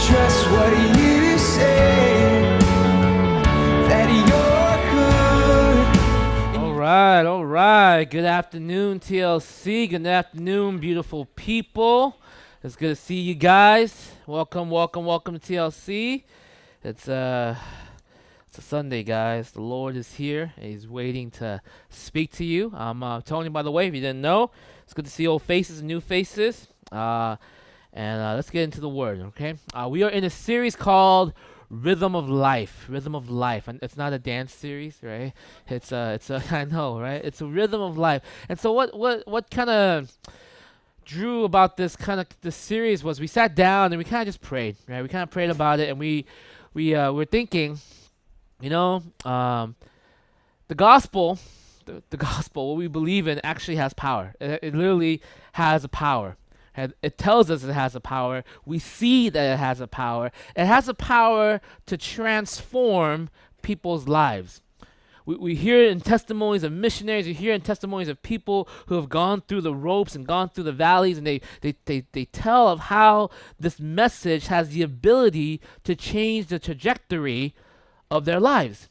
Just what you say, that you're good. All right. Good afternoon, TLC. Good afternoon, beautiful people. It's good to see you guys. Welcome to TLC. It's a Sunday, guys. The Lord is here. And He's waiting to speak to you. I'm Tony, by the way, if you didn't know. It's good to see old faces and new faces. And let's get into the word, okay? We are in a series called Rhythm of Life. Rhythm of Life. And it's not a dance series, right? It's a I know, right? It's a rhythm of life. And so what kind of drew about this series was we sat down and we kind of just prayed, right? We kind of prayed about it, and we were thinking, the gospel, the gospel, what we believe in, actually has power. It literally has a power. And it tells us it has a power. We see that it has a power. It has a power to transform people's lives. We hear in testimonies of missionaries, we hear in testimonies of people who have gone through the ropes and gone through the valleys, and they tell of how this message has the ability to change the trajectory of their lives.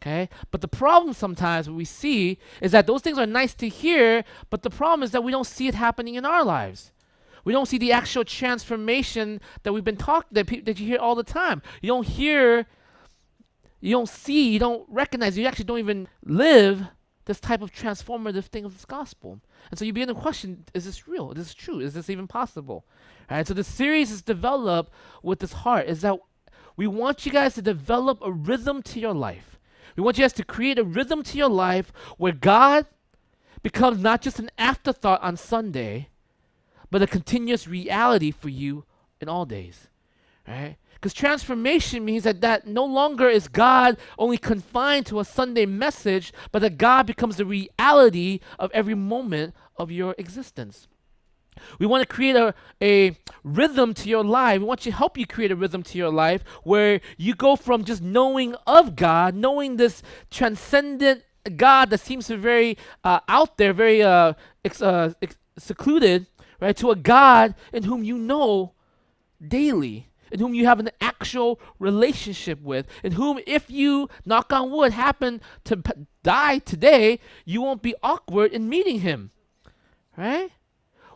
Okay? But the problem sometimes what we see is that those things are nice to hear, but the problem is that we don't see it happening in our lives. We don't see the actual transformation that we've been talking that you hear all the time. You don't hear, you don't see, you don't recognize, you actually don't even live this type of transformative thing of this gospel. And so you begin to question, is this real? Is this true? Is this even possible? All right, so the series is developed with this heart, is that we want you guys to develop a rhythm to your life. We want you guys to create a rhythm to your life where God becomes not just an afterthought on Sunday, but a continuous reality for you in all days, right? Because transformation means that no longer is God only confined to a Sunday message, but that God becomes the reality of every moment of your existence. We want to create a rhythm to your life. We want to help you create a rhythm to your life where you go from just knowing of God, knowing this transcendent God that seems to be very out there, very secluded, right, to a God in whom you know daily, in whom you have an actual relationship with, in whom if you, knock on wood, happen to die today, you won't be awkward in meeting him, right?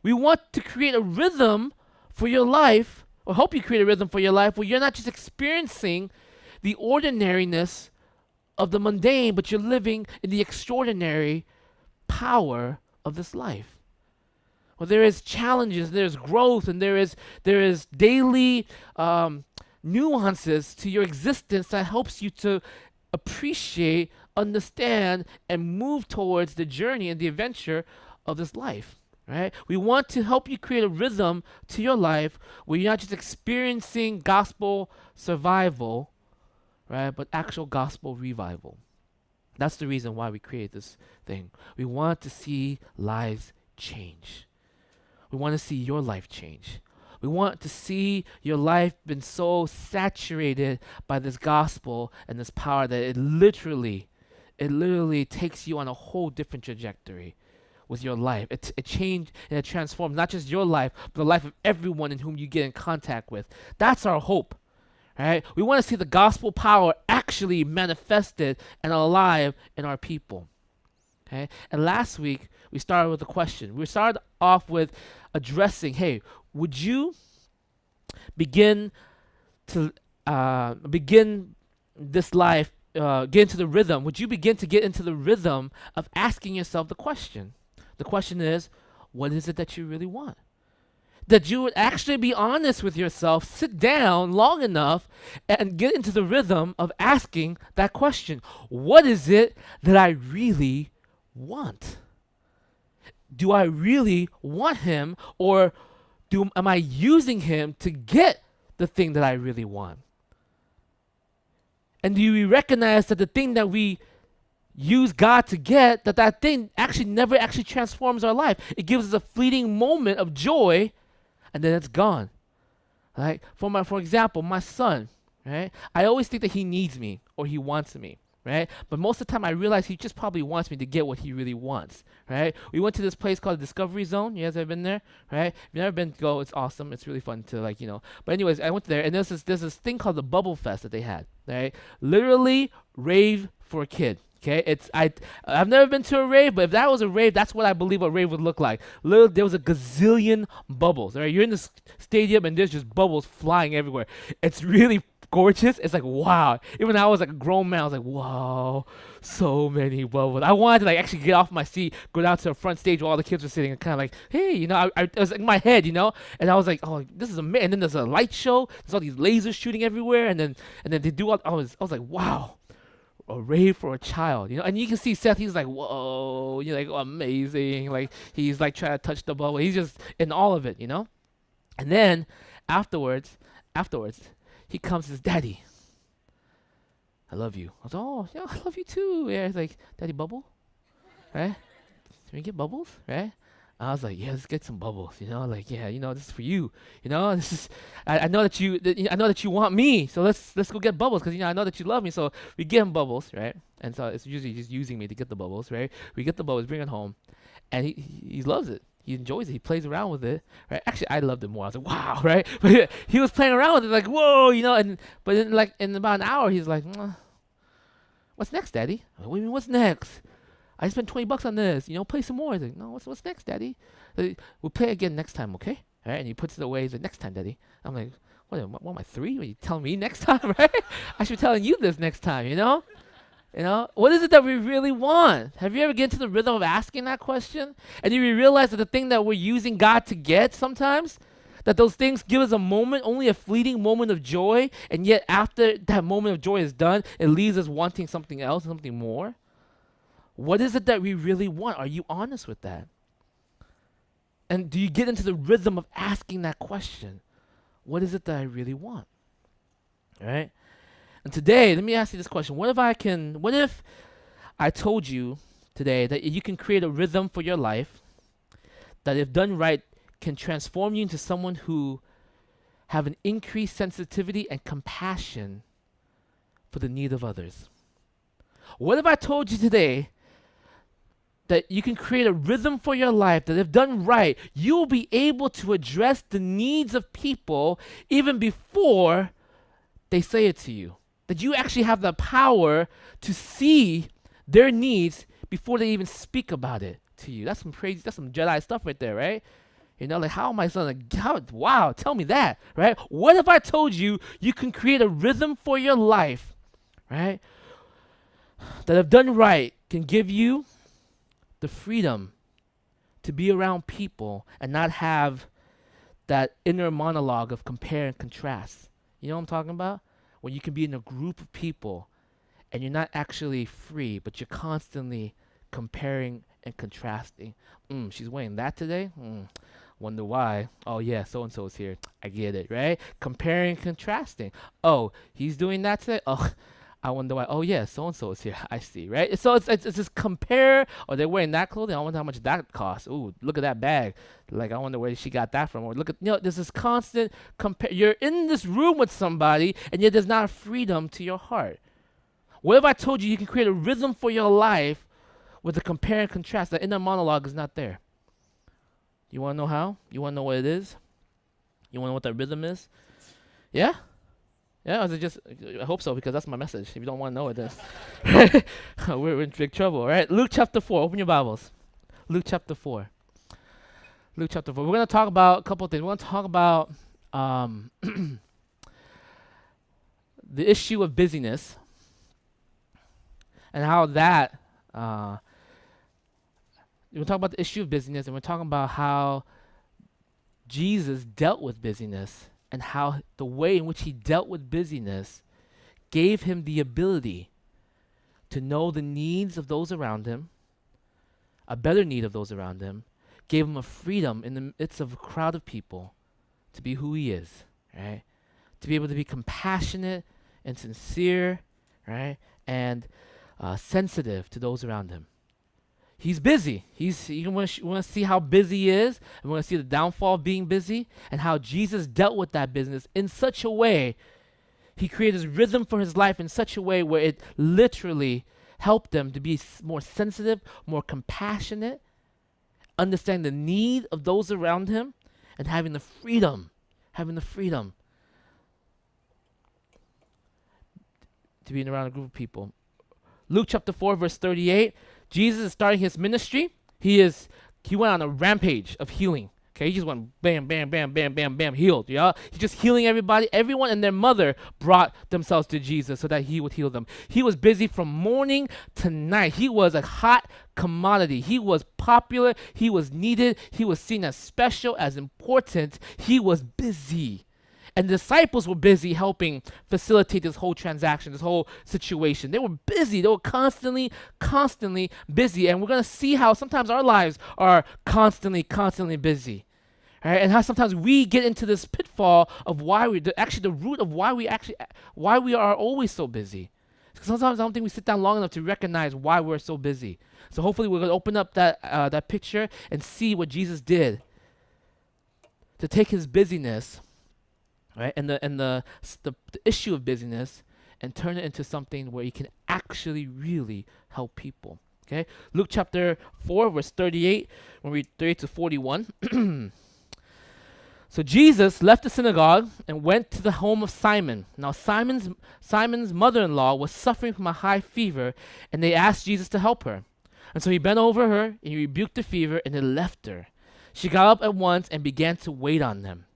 We want to create a rhythm for your life, or help you create a rhythm for your life where you're not just experiencing the ordinariness of the mundane, but you're living in the extraordinary power of this life. Well, there is challenges, there's growth, and there is daily nuances to your existence that helps you to appreciate, understand, and move towards the journey and the adventure of this life. Right? We want to help you create a rhythm to your life where you're not just experiencing gospel survival, right, but actual gospel revival. That's the reason why we create this thing. We want to see lives change. We want to see your life change. We want to see your life been so saturated by this gospel and this power that it literally takes you on a whole different trajectory with your life. It changed and it transformed not just your life, but the life of everyone in whom you get in contact with. That's our hope. Right? We want to see the gospel power actually manifested and alive in our people. Okay? And last week, we started with a question. We started off with addressing, hey, would you begin this life, get into the rhythm? Would you begin to get into the rhythm of asking yourself the question? The question is, what is it that you really want? That you would actually be honest with yourself, sit down long enough, and get into the rhythm of asking that question. What is it that I really want? Do I really want him, or am I using him to get the thing that I really want? And do we recognize that the thing that we use God to get, that thing actually never actually transforms our life? It gives us a fleeting moment of joy, and then it's gone. Right? For example, my son, right? I always think that he needs me or he wants me. right? But most of the time, I realize he just probably wants me to get what he really wants, right? We went to this place called the Discovery Zone. You guys ever been there, right? If you've never been, go. It's awesome. It's really fun to But anyways, I went there, and there's this thing called the Bubble Fest that they had, right? Literally rave for a kid. Okay, I've never been to a rave, but if that was a rave, that's what I believe a rave would look like. Literally, there was a gazillion bubbles. All right, you're in this stadium and there's just bubbles flying everywhere. It's really gorgeous. It's like wow. Even I was like a grown man, I was like wow, so many bubbles. I wanted to like actually get off my seat, go down to the front stage where all the kids were sitting, and kind of like, hey, it was in my head, and I was like, oh, this is amazing. And then there's a light show. There's all these lasers shooting everywhere, and then they do all. I was like, wow. A rave for a child, and you can see Seth. He's like, whoa, you're like, oh, amazing. Like he's like trying to touch the bubble. He's just in all of it, And then afterwards, he comes to his daddy. I love you. I was, oh, yeah, I love you too. Yeah, he's like, Daddy, bubble, right? Can we get bubbles, right? I was like, yeah, let's get some bubbles, like, yeah, this is for you, this is, I know that I know that you want me, so let's go get bubbles, because, I know that you love me, so we get him bubbles, right? And so it's usually just using me to get the bubbles, right? We get the bubbles, bring it home, and he loves it. He enjoys it. He plays around with it, right? Actually, I loved it more. I was like, wow, right? But he was playing around with it, like, whoa, but then, like, in about an hour, he's like, what's next, Daddy? I'm like, what do you mean, what's next? I spent $20 on this. Play some more. He's like, no, what's next, Daddy? We'll play again next time, okay? All right? And he puts it away. He's like, next time, Daddy. I'm like, what am I, 3? Are you telling me next time, right? I should be telling you this next time, What is it that we really want? Have you ever get into the rhythm of asking that question? And you realize that the thing that we're using God to get sometimes, that those things give us a moment, only a fleeting moment of joy, and yet after that moment of joy is done, it leaves us wanting something else, something more. What is it that we really want? Are you honest with that? And do you get into the rhythm of asking that question? What is it that I really want? All right? And today, let me ask you this question. What if I told you today that you can create a rhythm for your life that, if done right, can transform you into someone who have an increased sensitivity and compassion for the need of others? What if I told you today that you can create a rhythm for your life that, if done right, you will be able to address the needs of people even before they say it to you? That you actually have the power to see their needs before they even speak about it to you. That's some Jedi stuff right there, right? Like, how am I wow, tell me that, right? What if I told you you can create a rhythm for your life, right? That, if done right, can give you the freedom to be around people and not have that inner monologue of compare and contrast. You know what I'm talking about? When you can be in a group of people and you're not actually free, but you're constantly comparing and contrasting. She's wearing that today? Wonder why. Oh yeah, so-and-so is here. I get it, right? Comparing, contrasting. Oh, he's doing that today? Oh, I wonder why. Oh yeah, so-and-so is here. I see, right? So it's just compare. Or they're wearing that clothing. I wonder how much that costs. Ooh, look at that bag. Like, I wonder where she got that from. Or look at, there's this constant compare. You're in this room with somebody, and yet there's not a freedom to your heart. What if I told you can create a rhythm for your life with the compare and contrast? The inner monologue is not there. You want to know how? You want to know what it is? You want to know what that rhythm is? Yeah? Yeah, or is it just, I hope so, because that's my message. If you don't want to know it, then we're in big trouble, all right? Luke chapter 4. Open your Bibles. Luke chapter 4. Luke chapter 4. We're going to talk about a couple of things. We're going to talk about the issue of busyness and how that, we're talking about the issue of busyness, and we're talking about how Jesus dealt with busyness and how the way in which he dealt with busyness gave him the ability to know the needs of those around him, a better need of those around him, gave him a freedom in the midst of a crowd of people to be who he is, right? To be able to be compassionate and sincere, right? And sensitive to those around him. He's busy. You want to see how busy he is, and we're going to see the downfall of being busy and how Jesus dealt with that business in such a way. He created his rhythm for his life in such a way where it literally helped him to be more sensitive, more compassionate, understand the need of those around him, and having the freedom to be around a group of people. Luke chapter 4, verse 38, Jesus is starting his ministry. He went on a rampage of healing. Okay, he just went bam, bam, bam, bam, bam, bam, healed. Yeah, he's just healing everybody. Everyone and their mother brought themselves to Jesus so that he would heal them. He was busy from morning to night. He was a hot commodity. He was popular. He was needed. He was seen as special, as important. He was busy. And the disciples were busy helping facilitate this whole transaction, this whole situation. They were busy. They were constantly busy. And we're going to see how sometimes our lives are constantly busy. All right? And how sometimes we get into this pitfall of the root of why we are always so busy. Sometimes I don't think we sit down long enough to recognize why we're so busy. So hopefully we're going to open up that picture and see what Jesus did to take his busyness, right, and the issue of busyness, and turn it into something where he can actually really help people. Okay, Luke chapter 4, verse 38. We'll read 38 to 41. So Jesus left the synagogue and went to the home of Simon. Now Simon's mother-in-law was suffering from a high fever, and they asked Jesus to help her. And so he bent over her and he rebuked the fever, and it left her. She got up at once and began to wait on them.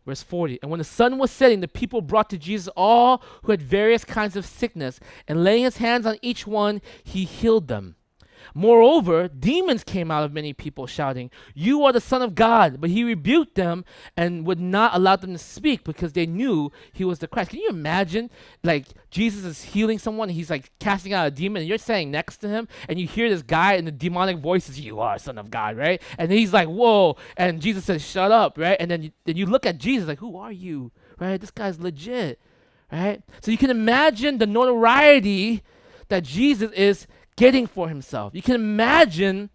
Verse 40, and when the sun was setting, the people brought to Jesus all who had various kinds of sickness, and laying his hands on each one, he healed them. Moreover, demons came out of many people, shouting, "You are the Son of God." But he rebuked them and would not allow them to speak because they knew he was the Christ. Can you imagine, like, Jesus is healing someone, and he's like casting out a demon, and you're standing next to him, and you hear this guy in the demonic voices, "You are Son of God," right? And he's like, "Whoa!" And Jesus says, "Shut up," right? And then you look at Jesus like, "Who are you?" Right? This guy's legit, right? So you can imagine the notoriety that Jesus is getting for himself. You can imagine,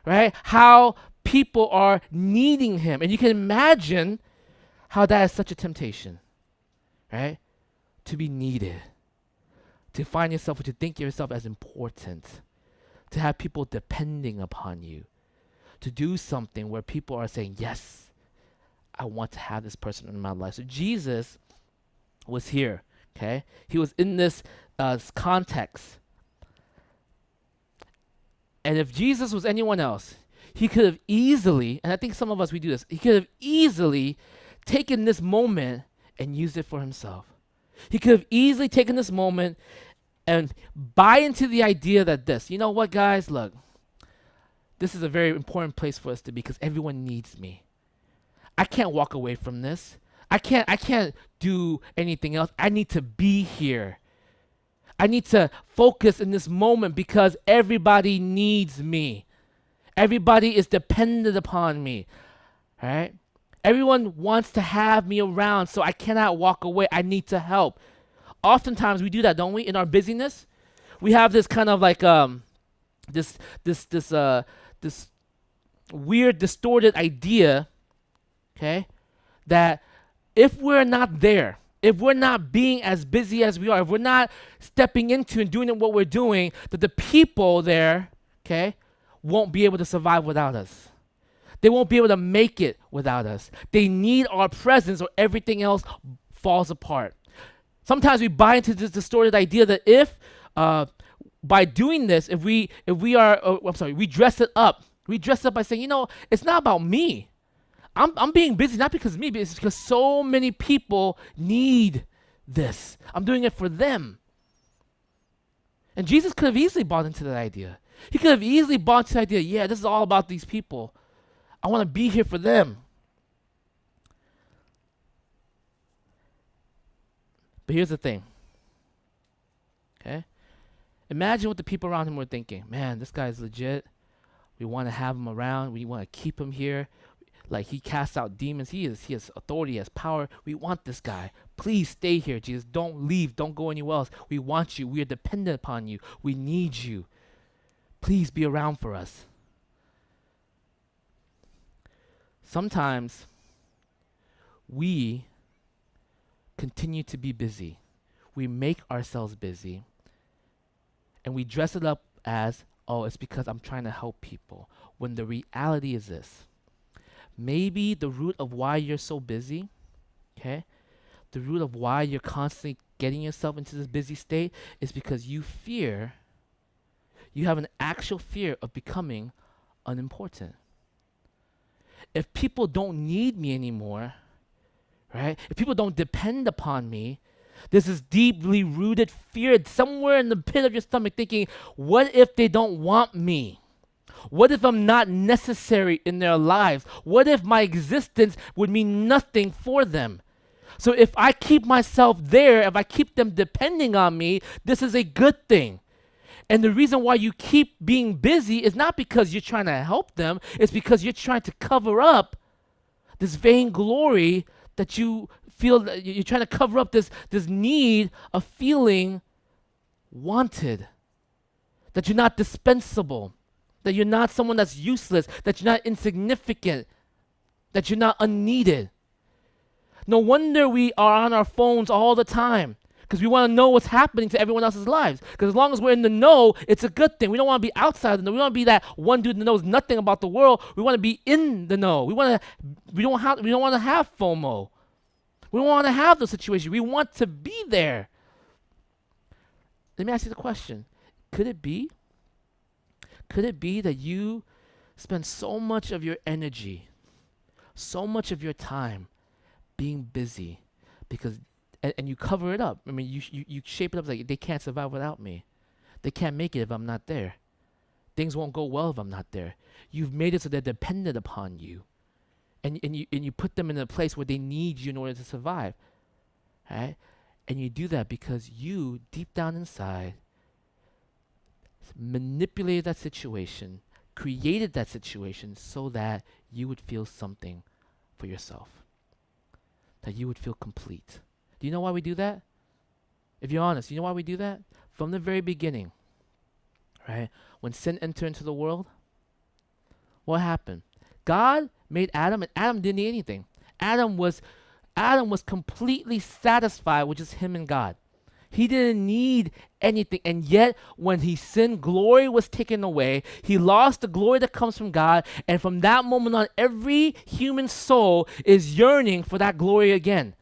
right, how people are needing him. And you can imagine how that is such a temptation, right? To be needed, to find yourself, or to think of yourself as important, to have people depending upon you, to do something where people are saying, "Yes, I want to have this person in my life." So Jesus was here, okay? He was in this context. And if Jesus was anyone else, he could have easily, and I think some of us, we do this, he could have easily taken this moment and used it for himself. He could have easily taken this moment and buy into the idea that you know what, guys, look, this is a very important place for us to be because everyone needs me. I can't walk away from this. I can't do anything else. I need to be here. I need to focus in this moment because everybody needs me. Everybody is dependent upon me. All right? Everyone wants to have me around, so I cannot walk away. I need to help. Oftentimes we do that, don't we? In our busyness, we have this kind of like this weird distorted idea, okay, that if we're not there, if we're not being as busy as we are, if we're not stepping into and doing what we're doing, that the people there, okay, won't be able to survive without us. They won't be able to make it without us. They need our presence or everything else falls apart. Sometimes we buy into this distorted idea that if, by doing this, we dress it up. We dress it up by saying, you know, it's not about me. I'm being busy not because of me, but it's because so many people need this. I'm doing it for them. And Jesus could have easily bought into that idea. He could have easily bought into the idea, yeah, this is all about these people. I want to be here for them. But here's the thing. Okay? Imagine what the people around him were thinking. Man, this guy's legit. We want to have him around. We want to keep him here. Like, he casts out demons. He has authority, he has power. We want this guy. Please stay here, Jesus. Don't leave. Don't go anywhere else. We want you. We are dependent upon you. We need you. Please be around for us. Sometimes we continue to be busy. We make ourselves busy and we dress it up as, oh, it's because I'm trying to help people. When the reality is this, maybe the root of why you're so busy, okay, the root of why you're constantly getting yourself into this busy state is because you have an actual fear of becoming unimportant. If people don't need me anymore, right? If people don't depend upon me, there's this deeply rooted fear somewhere in the pit of your stomach thinking, what if they don't want me? What if I'm not necessary in their lives? What if my existence would mean nothing for them? So if I keep myself there, if I keep them depending on me, this is a good thing. And the reason why you keep being busy is not because you're trying to help them, it's because you're trying to cover up this vainglory that you feel, that you're trying to cover up this need of feeling wanted, that you're not dispensable, that you're not someone that's useless, that you're not insignificant, that you're not unneeded. No wonder we are on our phones all the time because we want to know what's happening to everyone else's lives. Because as long as we're in the know, it's a good thing. We don't want to be outside the know. We want to be that one dude that knows nothing about the world. We want to be in the know. We don't want to have FOMO. We don't want to have those situations. We want to be there. Let me ask you the question. Could it be that you spend so much of your energy, so much of your time being busy because and you cover it up? I mean, you shape it up like they can't survive without me. They can't make it if I'm not there. Things won't go well if I'm not there. You've made it so they're dependent upon you. And you put them in a place where they need you in order to survive. Right? And you do that because you, deep down inside, manipulated that situation, created that situation so that you would feel something for yourself, that you would feel complete. Do you know why we do that? If you're honest, you know why we do that? From the very beginning, right? When sin entered into the world, what happened? God made Adam, and Adam didn't need anything. Adam was completely satisfied with just him and God. He didn't need anything. And yet, when he sinned, glory was taken away. He lost the glory that comes from God. And from that moment on, every human soul is yearning for that glory again.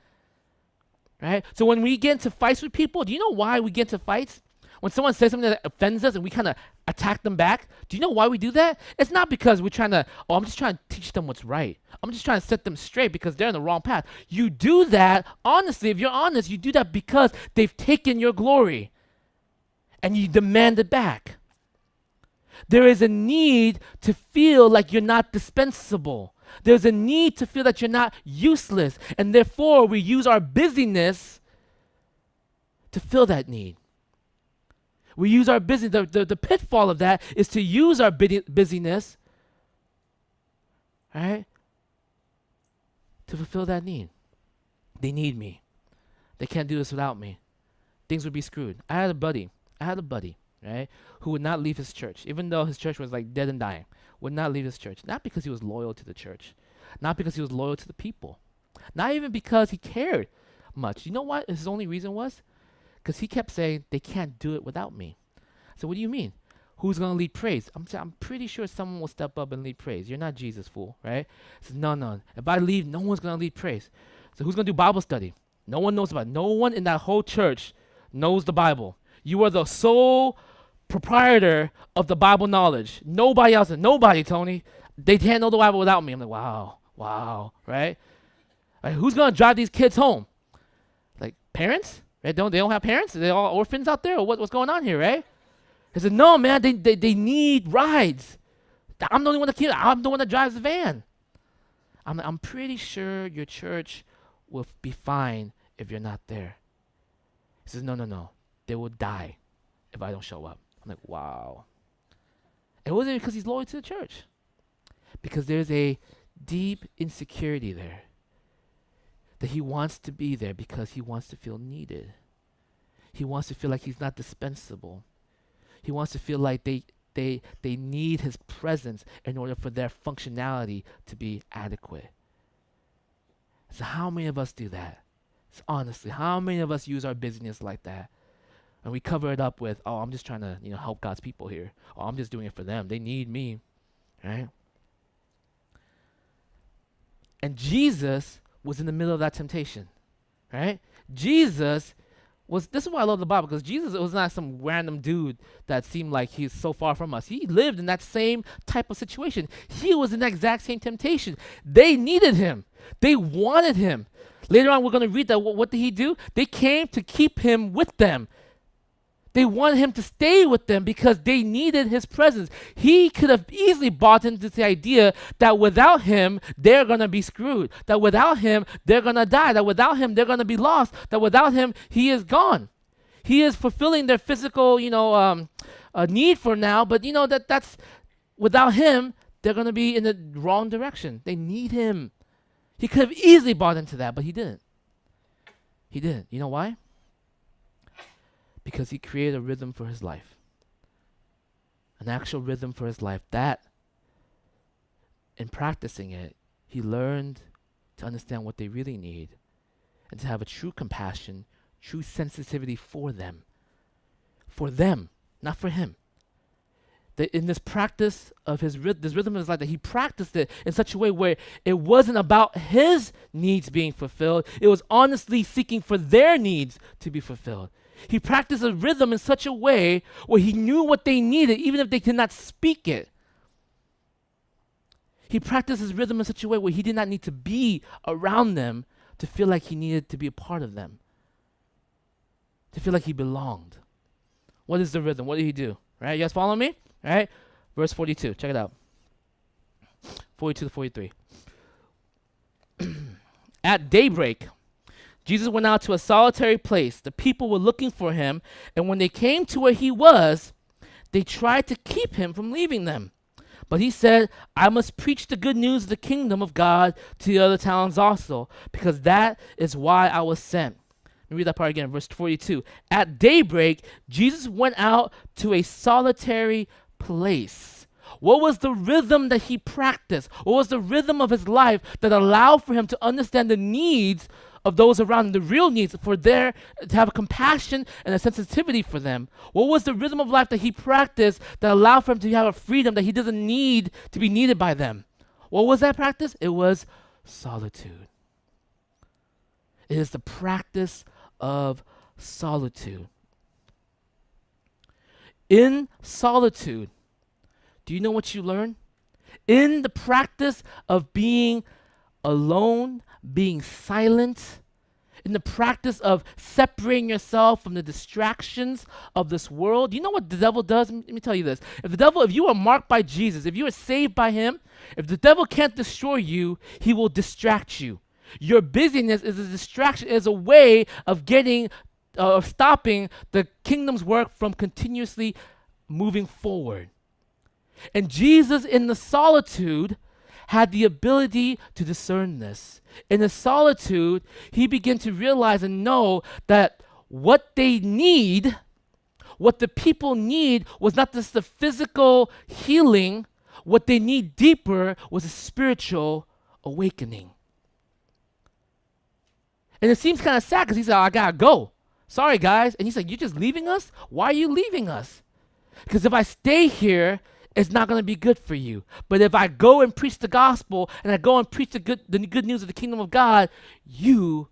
Right? So when we get into fights with people, do you know why we get into fights? When someone says something that offends us and we kind of attack them back, do you know why we do that? It's not because we're trying to, I'm just trying to teach them what's right. I'm just trying to set them straight because they're on the wrong path. You do that, honestly, if you're honest, you do that because they've taken your glory and you demand it back. There is a need to feel like you're not dispensable. There's a need to feel that you're not useless. And therefore, we use our busyness to fill that need. We use our busyness. The pitfall of that is to use our busyness, right, to fulfill that need. They need me. They can't do this without me. Things would be screwed. I had a buddy, right, who would not leave his church, even though his church was like dead and dying, would not leave his church. Not because he was loyal to the church, not because he was loyal to the people, not even because he cared much. You know what his only reason was? Because he kept saying, they can't do it without me. So what do you mean? Who's going to lead praise? I'm pretty sure someone will step up and lead praise. You're not Jesus, fool, right? He says, no. If I leave, no one's going to lead praise. So who's going to do Bible study? No one knows about it. No one in that whole church knows the Bible. You are the sole proprietor of the Bible knowledge. Nobody else. Nobody, Tony. They can't know the Bible without me. I'm like, wow, right? Like, who's going to drive these kids home? Like, parents? Right? They don't have parents? Are they all orphans out there? Or what's going on here, right? He said, no, man, they need rides. I'm the only one I'm the one that drives the van. I'm pretty sure your church will be fine if you're not there. He says, no. They will die if I don't show up. I'm like, wow. It wasn't because he's loyal to the church. Because there's a deep insecurity there. That he wants to be there because he wants to feel needed. He wants to feel like he's not dispensable. He wants to feel like they need his presence in order for their functionality to be adequate. So how many of us do that? Honestly, how many of us use our busyness like that? And we cover it up with, oh, I'm just trying to, help God's people here. Oh, I'm just doing it for them. They need me, right? And Jesus was in the middle of that temptation, right? Jesus this is why I love the Bible, because Jesus was not some random dude that seemed like he's so far from us. He lived in that same type of situation. He was in that exact same temptation. They needed him. They wanted him. Later on, we're going to read that. What did he do? They came to keep him with them. They wanted him to stay with them because they needed his presence. He could have easily bought into the idea that without him, they're going to be screwed. That without him, they're going to die. That without him, they're going to be lost. That without him, he is gone. He is fulfilling their physical, need for now. But that's without him, they're going to be in the wrong direction. They need him. He could have easily bought into that, but he didn't. He didn't. You know why? Because he created a rhythm for his life. An actual rhythm for his life. That, in practicing it, he learned to understand what they really need and to have a true compassion, true sensitivity for them. For them, not for him. That in this practice of this rhythm of his life, that he practiced it in such a way where it wasn't about his needs being fulfilled. It was honestly seeking for their needs to be fulfilled. He practiced a rhythm in such a way where he knew what they needed, even if they did not speak it. He practiced his rhythm in such a way where he did not need to be around them to feel like he needed to be a part of them, to feel like he belonged. What is the rhythm? What did he do? Right? You guys follow me? Right? Verse 42. Check it out. 42 to 43. At daybreak, Jesus went out to a solitary place. The people were looking for him, and when they came to where he was, they tried to keep him from leaving them. But he said, I must preach the good news of the kingdom of God to the other towns also, because that is why I was sent. Let me read that part again, verse 42. At daybreak, Jesus went out to a solitary place. What was the rhythm that he practiced? What was the rhythm of his life that allowed for him to understand the needs of those around him, the real needs, to have a compassion and a sensitivity for them? What was the rhythm of life that he practiced that allowed for him to have a freedom that he doesn't need to be needed by them? What was that practice? It was solitude. It is the practice of solitude. In solitude, do you know what you learn? In the practice of being alone, being silent, in the practice of separating yourself from the distractions of this world, you know what the devil does? Let me tell you this. If you are marked by Jesus, if you are saved by him, if the devil can't destroy you, he will distract you. Your busyness is a distraction, is a way of stopping the kingdom's work from continuously moving forward. And Jesus, in the solitude, had the ability to discern this. In the solitude, he began to realize and know that what they need, what the people need, was not just the physical healing. What they need deeper was a spiritual awakening. And it seems kind of sad because he said, I gotta go. Sorry, guys. And he said, you're just leaving us? Why are you leaving us? Because if I stay here, it's not going to be good for you. But if I go and preach the gospel and I go and preach the good news of the kingdom of God, you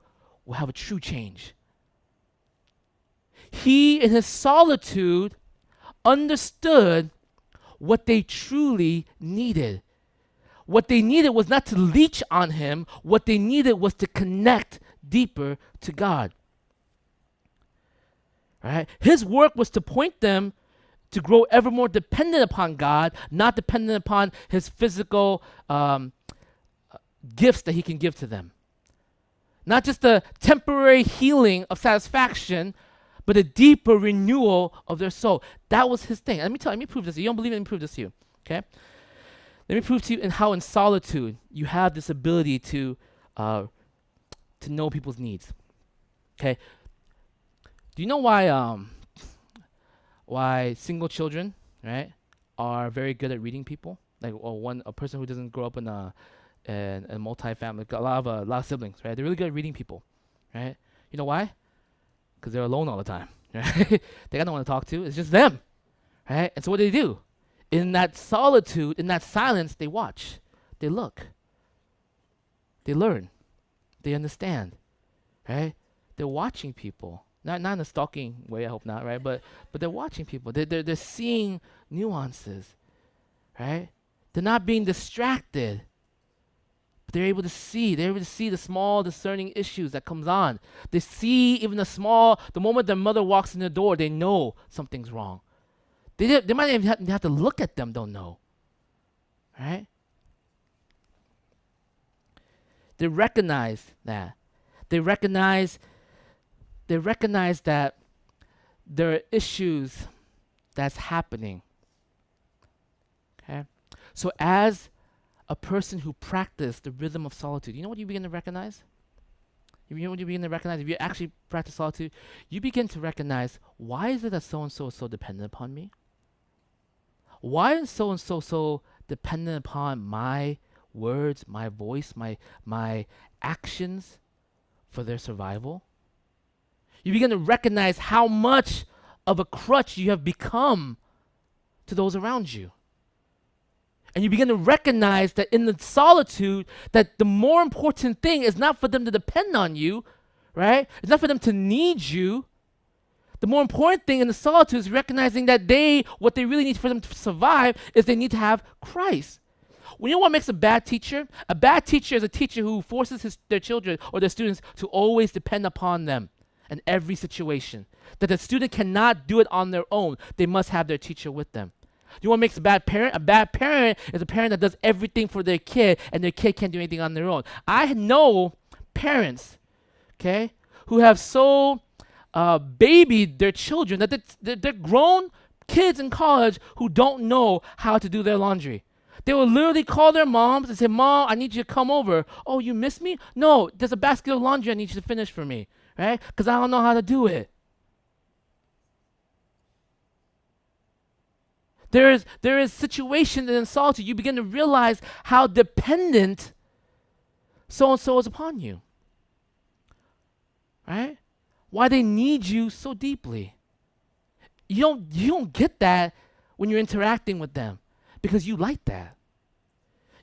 will have a true change. He, in his solitude, understood what they truly needed. What they needed was not to leech on him. What they needed was to connect deeper to God. Right? His work was to point them to grow ever more dependent upon God, not dependent upon his physical gifts that he can give to them. Not just a temporary healing of satisfaction, but a deeper renewal of their soul. That was his thing. Let me prove this to you. You don't believe it? Let me prove this to you. Okay? Let me prove to you how in solitude you have this ability to know people's needs. Okay? Do you know why single children, right, are very good at reading people? Like, a person who doesn't grow up in a multi-family, a lot of siblings, right? They're really good at reading people, right? You know why? Because they're alone all the time. Right? They got no one to talk to. It's just them. Right? And so what do? In that solitude, in that silence, they watch. They look. They learn. They understand. Right? They're watching people. Not in a stalking way, I hope not, right? But they're watching people. They're seeing nuances. Right? They're not being distracted. But they're able to see. They're able to see the small discerning issues that comes on. They see even the moment their mother walks in the door, they know something's wrong. They might even have to look at them, don't know. Right? They recognize that. They recognize that there are issues that's happening. Okay? So as a person who practiced the rhythm of solitude, you know what you begin to recognize? You know what you begin to recognize? If you actually practice solitude, you begin to recognize, why is it that so-and-so is so dependent upon me? Why is so-and-so so dependent upon my words, my voice, my actions for their survival? You begin to recognize how much of a crutch you have become to those around you. And you begin to recognize that in the solitude, that the more important thing is not for them to depend on you, right? It's not for them to need you. The more important thing in the solitude is recognizing that what they really need for them to survive is they need to have Christ. Well, you know what makes a bad teacher? A bad teacher is a teacher who forces their children or their students to always depend upon them in every situation. That the student cannot do it on their own. They must have their teacher with them. You know what makes a bad parent? A bad parent is a parent that does everything for their kid and their kid can't do anything on their own. I know parents, okay, who have so babied their children that they're grown kids in college who don't know how to do their laundry. They will literally call their moms and say, "Mom, I need you to come over." "Oh, you miss me?" "No, there's a basket of laundry I need you to finish for me," right? Because I don't know how to do it. There is situations in solitude you begin to realize how dependent so-and-so is upon you. Right? Why they need you so deeply. You don't get that when you're interacting with them because you like that.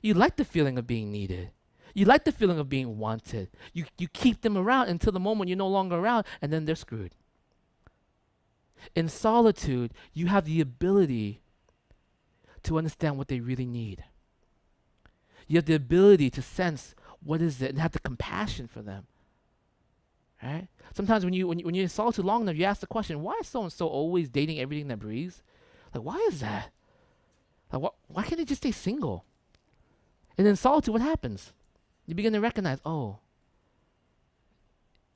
You like the feeling of being needed. You like the feeling of being wanted. You keep them around until the moment you're no longer around, and then they're screwed. In solitude, you have the ability to understand what they really need. You have the ability to sense what is it and have the compassion for them. Right? Sometimes when you're in solitude long enough, you ask the question, why is so-and-so always dating everything that breathes? Like, why is that? Like, why can't they just stay single? And in solitude, what happens? You begin to recognize, oh,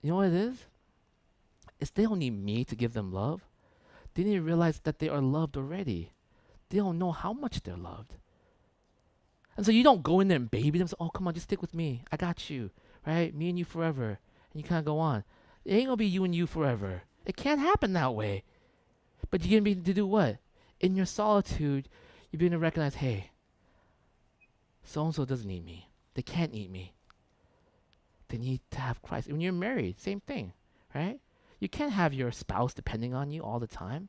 you know what it is? It's they don't need me to give them love. They need to realize that they are loved already. They don't know how much they're loved. And so you don't go in there and baby them. Say, "Oh, come on, just stick with me. I got you, right? Me and you forever." And you kind of go on. It ain't going to be you and you forever. It can't happen that way. But you're going to be to do what? In your solitude, you're going to recognize, hey, so-and-so doesn't need me. They can't need me. They need to have Christ. When you're married, same thing, right? You can't have your spouse depending on you all the time.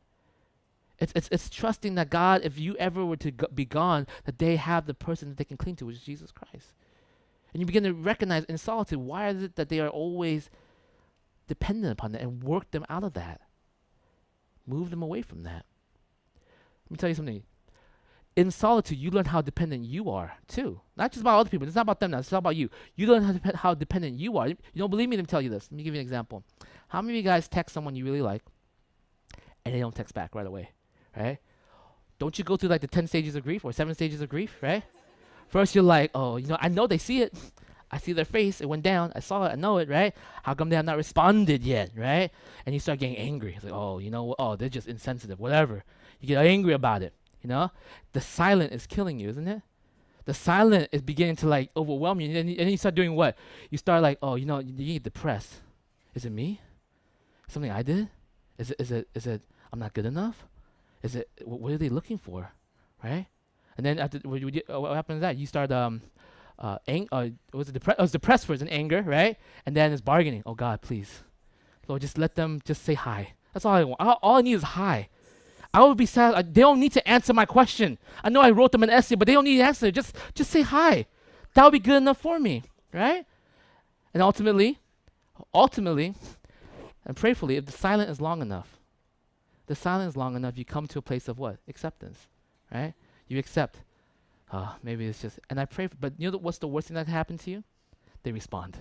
It's trusting that God, if you ever were to be gone, that they have the person that they can cling to, which is Jesus Christ. And you begin to recognize in solitude, why is it that they are always dependent upon that, and work them out of that. Move them away from that. Let me tell you something. In solitude, you learn how dependent you are, too. Not just about other people. It's not about them now. It's not about you. You learn how dependent you are. You don't believe me? Let me tell you this. Let me give you an example. How many of you guys text someone you really like, and they don't text back right away, right? Don't you go through like the 10 stages of grief or 7 stages of grief, right? First, you're like, oh, I know they see it. I see their face. It went down. I saw it. I know it, right? How come they have not responded yet, right? And you start getting angry. It's like, oh, you know what? Oh, they're just insensitive, whatever. You get angry about it, The silent is killing you, isn't it? The silent is beginning to like overwhelm you. And then you start doing what? You start like, oh, you get depressed. Is it me? Something I did? Is it I'm not good enough? Is it, what are they looking for, right? And then after what happens to that? You start was depressed first and anger, right? And then it's bargaining. Oh God, please, Lord, just let them just say hi. That's all I want. All I need is hi. I would be sad. They don't need to answer my question. I know I wrote them an essay, but they don't need to answer. Just say hi. That would be good enough for me, right? And ultimately, and prayerfully, if the silence is long enough, you come to a place of what? Acceptance, right? You accept. Oh, maybe it's just, and I pray, but you know what's the worst thing that can happen to you? They respond.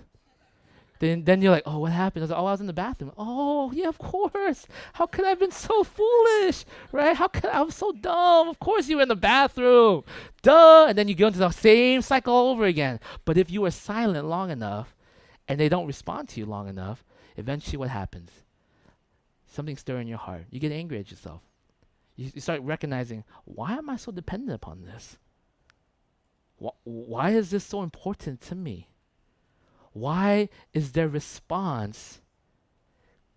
Then you're like, oh, what happened? I was like, oh, I was in the bathroom. Oh, yeah, of course. How could I have been so foolish, right? I was so dumb. Of course you were in the bathroom. Duh. And then you go into the same cycle all over again. But if you are silent long enough and they don't respond to you long enough, eventually what happens? Something stirs in your heart. You get angry at yourself. You start recognizing, why am I so dependent upon this? Why is this so important to me? Why is their response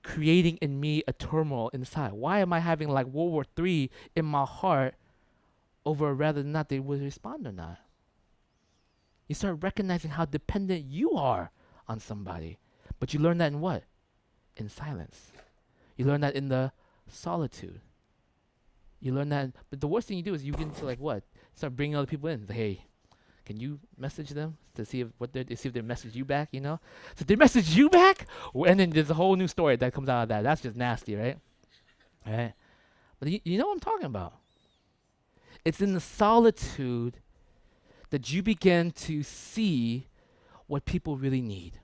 creating in me a turmoil inside? Why am I having like World War III in my heart over whether or not they would respond or not? You start recognizing how dependent you are on somebody. But you learn that in what? In silence. You learn that in the solitude. You learn that, but the worst thing you do is you get into like what? Start bringing other people in. Like, hey, can you message them to see if they message you back? You know, so if they message you back, and then there's a whole new story that comes out of that. That's just nasty, right? Right. But you know what I'm talking about. It's in the solitude that you begin to see what people really need.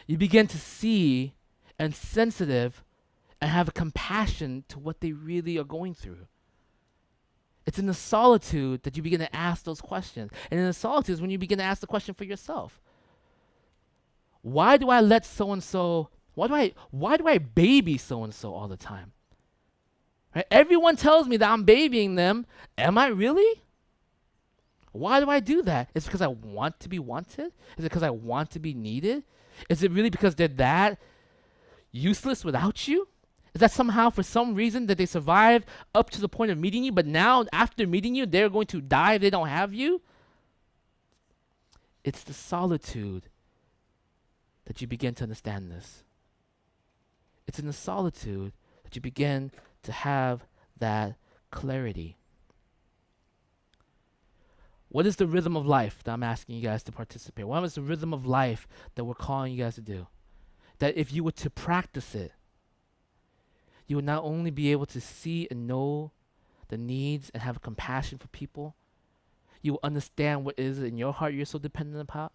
You begin to see and sensitive and have a compassion to what they really are going through. It's in the solitude that you begin to ask those questions. And in the solitude is when you begin to ask the question for yourself. Why do I let so-and-so, why do I baby so-and-so all the time? Right? Everyone tells me that I'm babying them. Am I really? Why do I do that? Is it because I want to be wanted? Is it because I want to be needed? Is it really because they're that useless without you? Is that somehow for some reason that they survive up to the point of meeting you, but now after meeting you, they're going to die if they don't have you? It's the solitude that you begin to understand this. It's in the solitude that you begin to have that clarity. What is the rhythm of life that I'm asking you guys to participate? What is the rhythm of life that we're calling you guys to do? That if you were to practice it, you would not only be able to see and know the needs and have compassion for people, you will understand what is in your heart you're so dependent upon.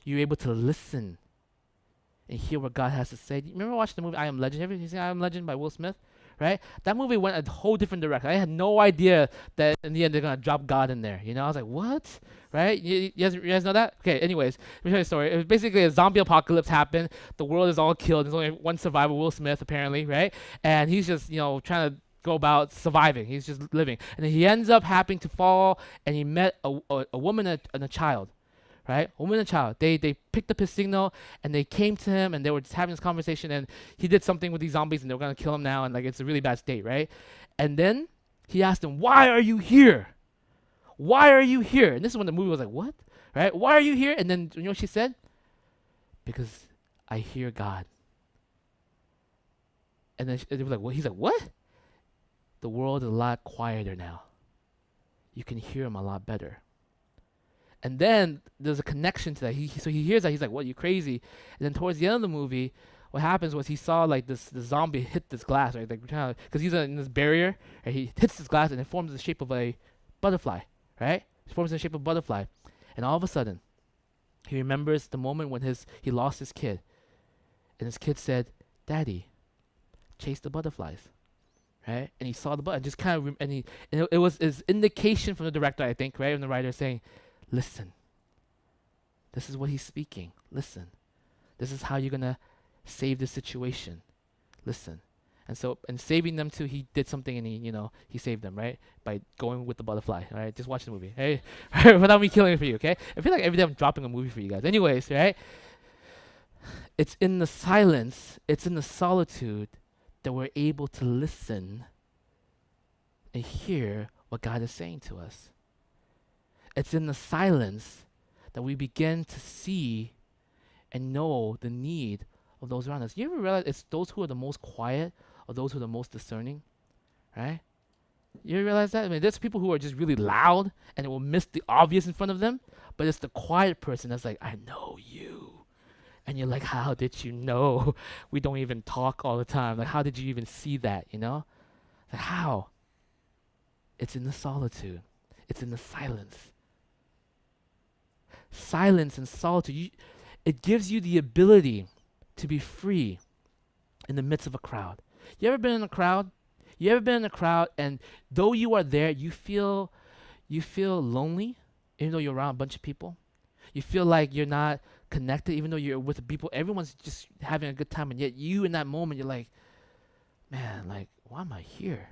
You're able to listen and hear what God has to say. Do you remember watching the movie I Am Legend? Have you seen I Am Legend by Will Smith? Right? That movie went a whole different direction. I had no idea that in the end they're going to drop God in there. You know, I was like, what? Right? You guys know that? Okay, anyways, let me tell you a story. It was basically a zombie apocalypse happened. The world is all killed. There's only one survivor, Will Smith, apparently, right? And he's just, trying to go about surviving. He's just living. And then he ends up having to fall, and he met a woman and a child. Right? A woman and a child. They picked up his signal and they came to him and they were just having this conversation and he did something with these zombies and they were gonna kill him now and like it's a really bad state, right? And then he asked him, why are you here? Why are you here? And this is when the movie was like, what? Right? Why are you here? And then you know what she said? Because I hear God. And then they were like, what? He's like, what? The world is a lot quieter now. You can hear him a lot better. And then there's a connection to that. So he hears that. He's like, what, you crazy? And then towards the end of the movie, what happens was he saw like the zombie hit this glass, right? Like, because he's in this barrier, and he hits this glass and it forms the shape of a butterfly, right? It forms the shape of a butterfly. And all of a sudden, he remembers the moment when he lost his kid. And his kid said, Daddy, chase the butterflies. Right? And he saw the button, just kind of, it was his indication from the director, I think, right? And the writer saying, listen. This is what he's speaking. Listen. This is how you're going to save the situation. Listen. And so, in saving them too, he did something and he saved them, right? By going with the butterfly, all right? Just watch the movie, hey? Without me killing it for you, okay? I feel like every day I'm dropping a movie for you guys. Anyways, right? It's in the silence, it's in the solitude that we're able to listen and hear what God is saying to us. It's in the silence that we begin to see and know the need of those around us. You ever realize it's those who are the most quiet or those who are the most discerning, right? You ever realize that? I mean, there's people who are just really loud and it will miss the obvious in front of them, but it's the quiet person that's like, I know you. And you're like, how did you know? We don't even talk all the time. Like, how did you even see that, you know? Like, how? It's in the solitude. It's in the silence. Silence and solitude, it gives you the ability to be free in the midst of a crowd. You ever been in a crowd? You ever been in a crowd and though you are there, you feel lonely, even though you're around a bunch of people? You feel like you're not connected, even though you're with the people. Everyone's just having a good time, and yet you in that moment, you're like, man, like, why am I here?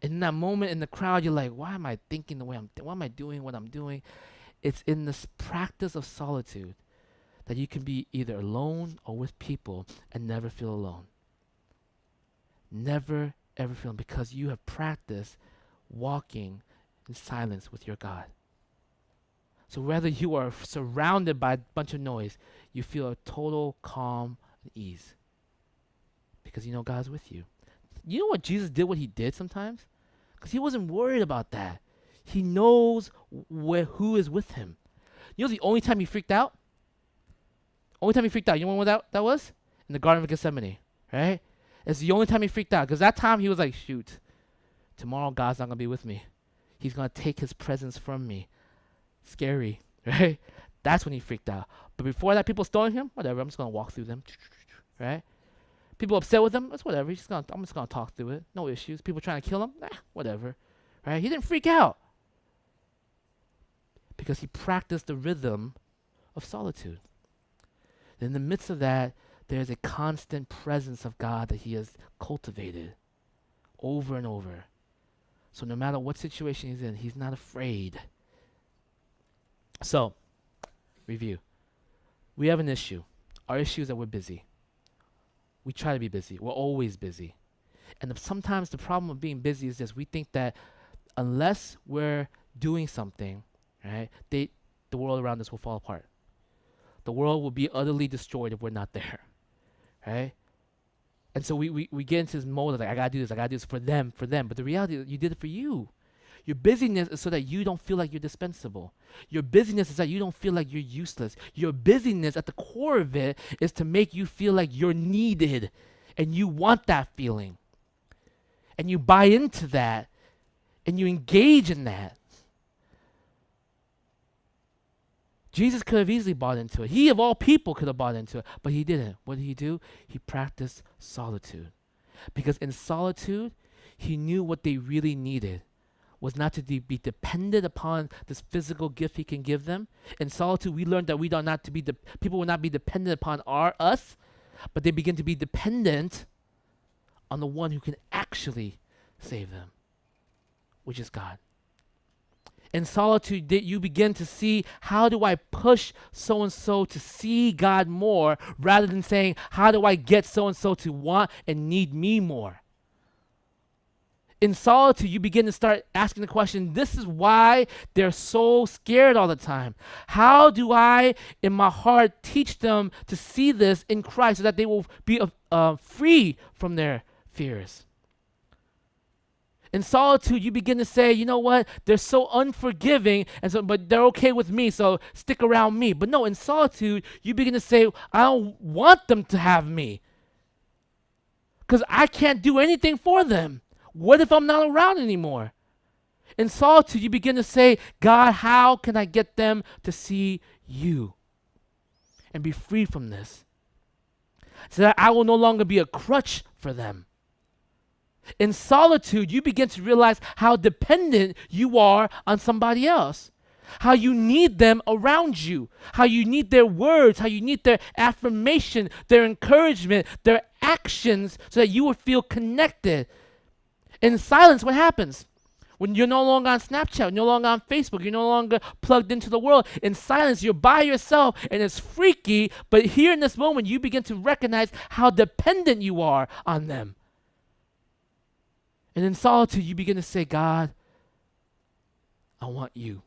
And in that moment in the crowd, you're like, why am I thinking the way why am I doing what I'm doing? It's in this practice of solitude that you can be either alone or with people and never feel alone. Never, ever feel alone because you have practiced walking in silence with your God. So whether you are surrounded by a bunch of noise, you feel a total calm and ease because you know God's with you. You know what Jesus did what he did sometimes? Because he wasn't worried about that. He knows who is with him. You know the only time he freaked out? Only time he freaked out, you know when that was? In the Garden of Gethsemane, right? It's the only time he freaked out because that time he was like, shoot, tomorrow God's not going to be with me. He's going to take his presence from me. Scary, right? That's when he freaked out. But before that, people stoning him, whatever, I'm just going to walk through them, right? People upset with him, that's whatever. I'm just going to talk through it. No issues. People trying to kill him, whatever, right? He didn't freak out because he practiced the rhythm of solitude. In the midst of that, there's a constant presence of God that he has cultivated over and over. So no matter what situation he's in, he's not afraid. So, review. We have an issue. Our issue is that we're busy. We try to be busy. We're always busy. And sometimes the problem of being busy is this. We think that unless we're doing something, right, the world around us will fall apart. The world will be utterly destroyed if we're not there, right? And so we get into this mode of like, I gotta do this for them. But the reality is you did it for you. Your busyness is so that you don't feel like you're dispensable. Your busyness is that you don't feel like you're useless. Your busyness at the core of it is to make you feel like you're needed and you want that feeling. And you buy into that and you engage in that. Jesus could have easily bought into it. He, of all people, could have bought into it, but he didn't. What did he do? He practiced solitude. Because in solitude, he knew what they really needed was not to be dependent upon this physical gift he can give them. In solitude, we learned that people will not be dependent upon us, but they begin to be dependent on the one who can actually save them, which is God. In solitude, you begin to see, how do I push so-and-so to see God more rather than saying, how do I get so-and-so to want and need me more? In solitude, you begin to start asking the question, this is why they're so scared all the time. How do I, in my heart, teach them to see this in Christ so that they will be free from their fears? In solitude, you begin to say, you know what, they're so unforgiving, but they're okay with me, so stick around me. But no, in solitude, you begin to say, I don't want them to have me because I can't do anything for them. What if I'm not around anymore? In solitude, you begin to say, God, how can I get them to see you and be free from this so that I will no longer be a crutch for them? In solitude, you begin to realize how dependent you are on somebody else, how you need them around you, how you need their words, how you need their affirmation, their encouragement, their actions so that you will feel connected. In silence, what happens? When you're no longer on Snapchat, you're no longer on Facebook, you're no longer plugged into the world. In silence, you're by yourself and it's freaky, but here in this moment, you begin to recognize how dependent you are on them. And in solitude, you begin to say, God, I want you.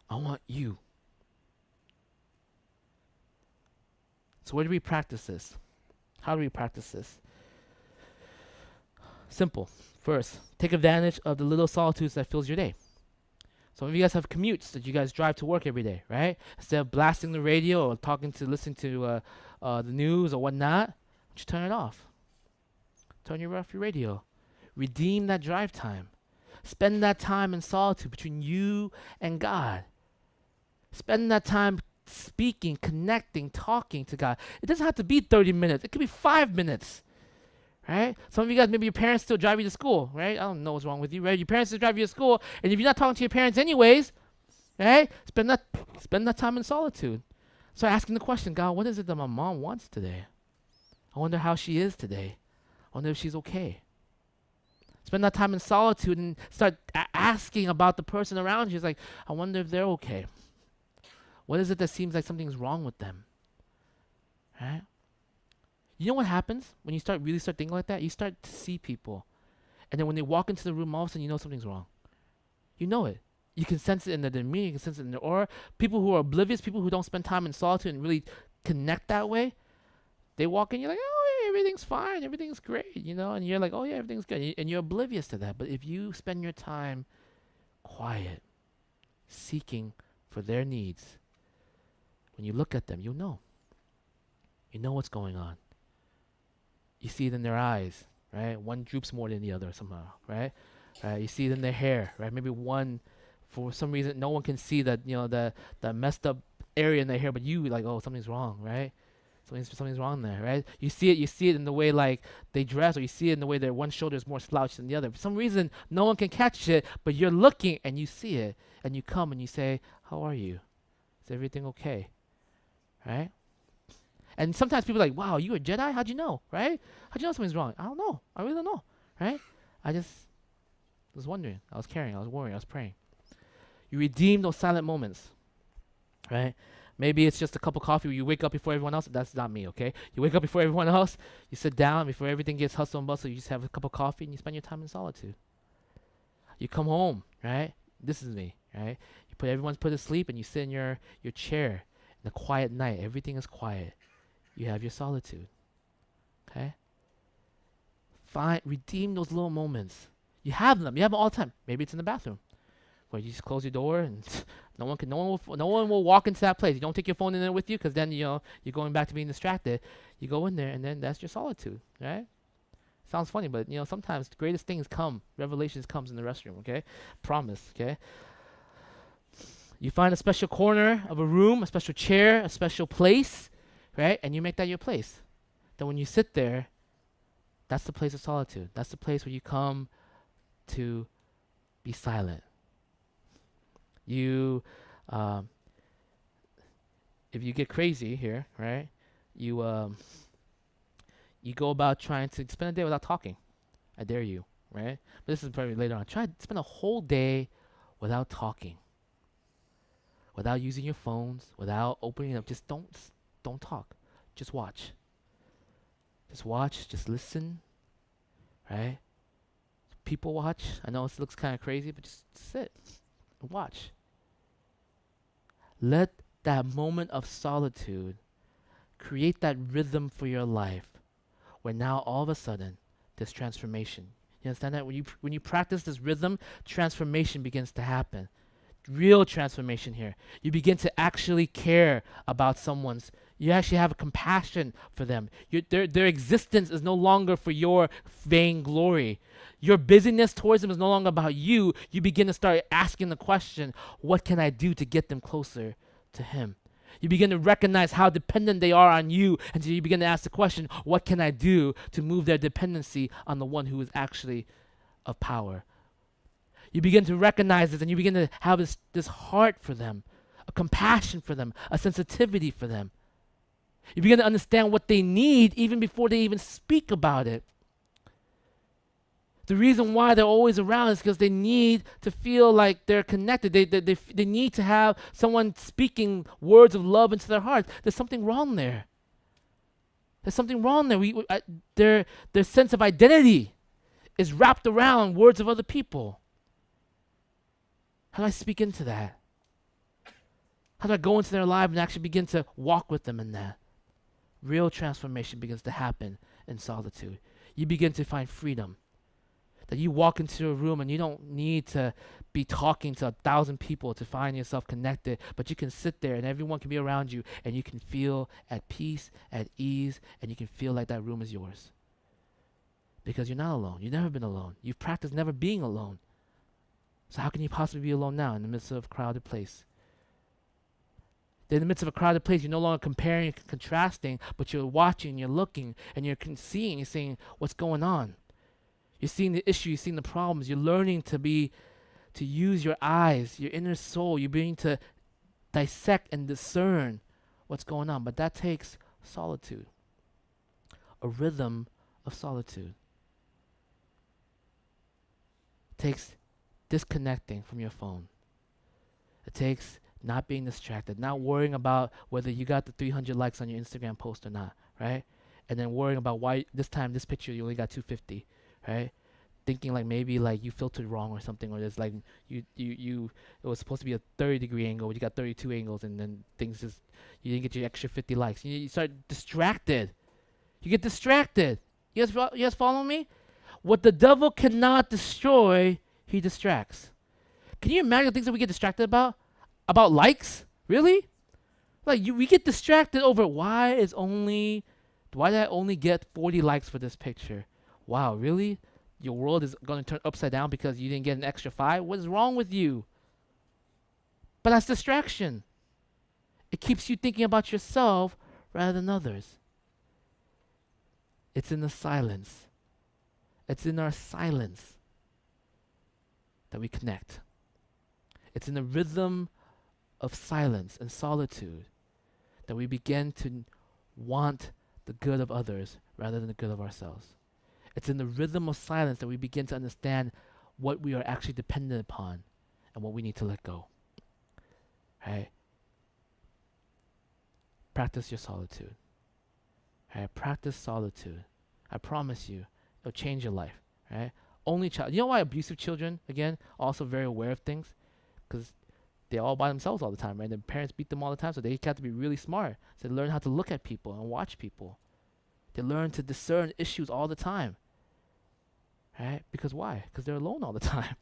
I want you. So where do we practice this? How do we practice this? Simple. First, take advantage of the little solitudes that fills your day. Some of you guys have commutes that you guys drive to work every day, right? Instead of blasting the radio or listening to the news or whatnot, just turn it off. Turn off your radio. Redeem that drive time. Spend that time in solitude between you and God. Spend that time speaking, connecting, talking to God. It doesn't have to be 30 minutes. It could be 5 minutes, right? Some of you guys, maybe your parents still drive you to school, right? I don't know what's wrong with you, right? Your parents still drive you to school, and if you're not talking to your parents anyways, right? Spend that time in solitude. Start asking the question, God, what is it that my mom wants today? I wonder how she is today. I wonder if she's okay. Spend that time in solitude and start asking about the person around you. It's like, I wonder if they're okay. What is it that seems like something's wrong with them? Right? You know what happens when you really start thinking like that? You start to see people. And then when they walk into the room, all of a sudden you know something's wrong. You know it. You can sense it in their demeanor. You can sense it in their aura. People who are oblivious, people who don't spend time in solitude and really connect that way, they walk in, you're like, oh, yeah, everything's fine. Everything's great, And you're like, oh, yeah, everything's good. And you're oblivious to that. But if you spend your time quiet, seeking for their needs, when you look at them, you'll know. You know what's going on. You see it in their eyes, right? One droops more than the other somehow, right? You see it in their hair, right? Maybe one, for some reason, no one can see that, the messed up area in their hair, but you like, oh, something's wrong, right? Something's wrong there, right? You see it in the way like they dress, or you see it in the way their one shoulder is more slouched than the other. For some reason, no one can catch it, but you're looking and you see it, and you come and you say, how are you? Is everything okay? Right? And sometimes people are like, wow, you a Jedi? How'd you know? Right? How'd you know something's wrong? I don't know. I really don't know. Right? I just was wondering. I was caring. I was worrying. I was praying. You redeem those silent moments. Right? Maybe it's just a cup of coffee where you wake up before everyone else. That's not me, okay? You wake up before everyone else. You sit down before everything gets hustle and bustle. You just have a cup of coffee and you spend your time in solitude. You come home, right? This is me, right? Everyone's put to sleep and you sit in your chair. In a quiet night, everything is quiet. You have your solitude. Okay? Redeem those little moments. You have them all the time. Maybe it's in the bathroom, where you just close your door and no one will walk into that place. You don't take your phone in there with you, because then you're going back to being distracted. You go in there and then that's your solitude, right? Sounds funny, but sometimes the greatest things revelations comes in the restroom. Okay, promise. Okay. You find a special corner of a room, a special chair, a special place, right? And you make that your place. Then when you sit there, that's the place of solitude. That's the place where you come to be silent. You, if you get crazy here, right? You go about trying to spend a day without talking. I dare you, right? But this is probably later on. Try to spend a whole day without talking. Without using your phones, without opening up, just don't talk. Just watch. Just watch, just listen, right? People watch. I know it looks kind of crazy, but just sit and watch. Let that moment of solitude create that rhythm for your life, where now all of a sudden there's transformation. You understand that? When you practice this rhythm, transformation begins to happen. Real transformation here. You begin to actually care about you actually have a compassion for them. Their existence is no longer for your vain glory. Your busyness towards them is no longer about you. You begin to start asking the question, what can I do to get them closer to Him? You begin to recognize how dependent they are on you, and so you begin to ask the question, what can I do to move their dependency on the one who is actually of power? You begin to recognize this, and you begin to have this heart for them, a compassion for them, a sensitivity for them. You begin to understand what they need even before they even speak about it. The reason why they're always around is because they need to feel like they're connected. They need to have someone speaking words of love into their hearts. There's something wrong there. There's something wrong there. Their sense of identity is wrapped around words of other people. How do I speak into that? How do I go into their life and actually begin to walk with them in that? Real transformation begins to happen in solitude. You begin to find freedom. That you walk into a room and you don't need to be talking to 1,000 people to find yourself connected, but you can sit there and everyone can be around you and you can feel at peace, at ease, and you can feel like that room is yours. Because you're not alone. You've never been alone. You've practiced never being alone. So how can you possibly be alone now in the midst of a crowded place? In the midst of a crowded place, you're no longer comparing and contrasting, but you're watching, you're looking, and you're seeing, you're saying, what's going on? You're seeing the issue, you're seeing the problems, you're learning to use your eyes, your inner soul, you're beginning to dissect and discern what's going on. But that takes solitude, a rhythm of solitude. It takes disconnecting from your phone. It takes not being distracted, not worrying about whether you got the 300 likes on your Instagram post or not, right? And then worrying about why this time this picture you only got 250, right? Thinking like maybe like you filtered wrong or something, or there's like you it was supposed to be a 30-degree angle, but you got 32 angles, and then things just you didn't get your extra 50 likes. You start distracted. You get distracted. You guys follow me? What the devil cannot destroy, he distracts. Can you imagine the things that we get distracted about? About likes? Really? Like we get distracted over why did I only get 40 likes for this picture? Wow, really? Your world is going to turn upside down because you didn't get an extra 5? What is wrong with you? But that's distraction. It keeps you thinking about yourself rather than others. It's in the silence. It's in our silence that we connect. It's in the rhythm of silence and solitude that we begin to want the good of others rather than the good of ourselves. It's in the rhythm of silence that we begin to understand what we are actually dependent upon and what we need to let go. Right? Practice your solitude. Right? Practice solitude. I promise you, it'll change your life. Right? Only child. You know why abusive children, again, are also very aware of things? Because they're all by themselves all the time, right? Their parents beat them all the time, so they have to be really smart. So they learn how to look at people and watch people. They learn to discern issues all the time. Right? Because why? Because they're alone all the time.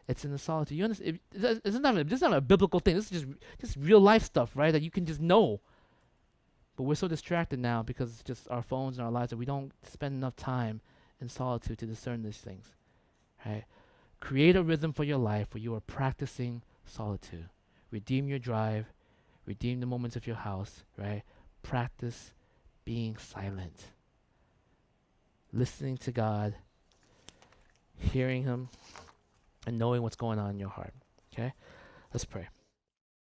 It's in the solitude. You understand? This is not a biblical thing. This is just real life stuff, right? That you can just know. But we're so distracted now because it's just our phones and our lives that we don't spend enough time in solitude to discern these things. Right? Create a rhythm for your life where you are practicing solitude. Redeem your drive. Redeem the moments of your house, right? Practice being silent. Listening to God, hearing Him, and knowing what's going on in your heart. Okay? Let's pray.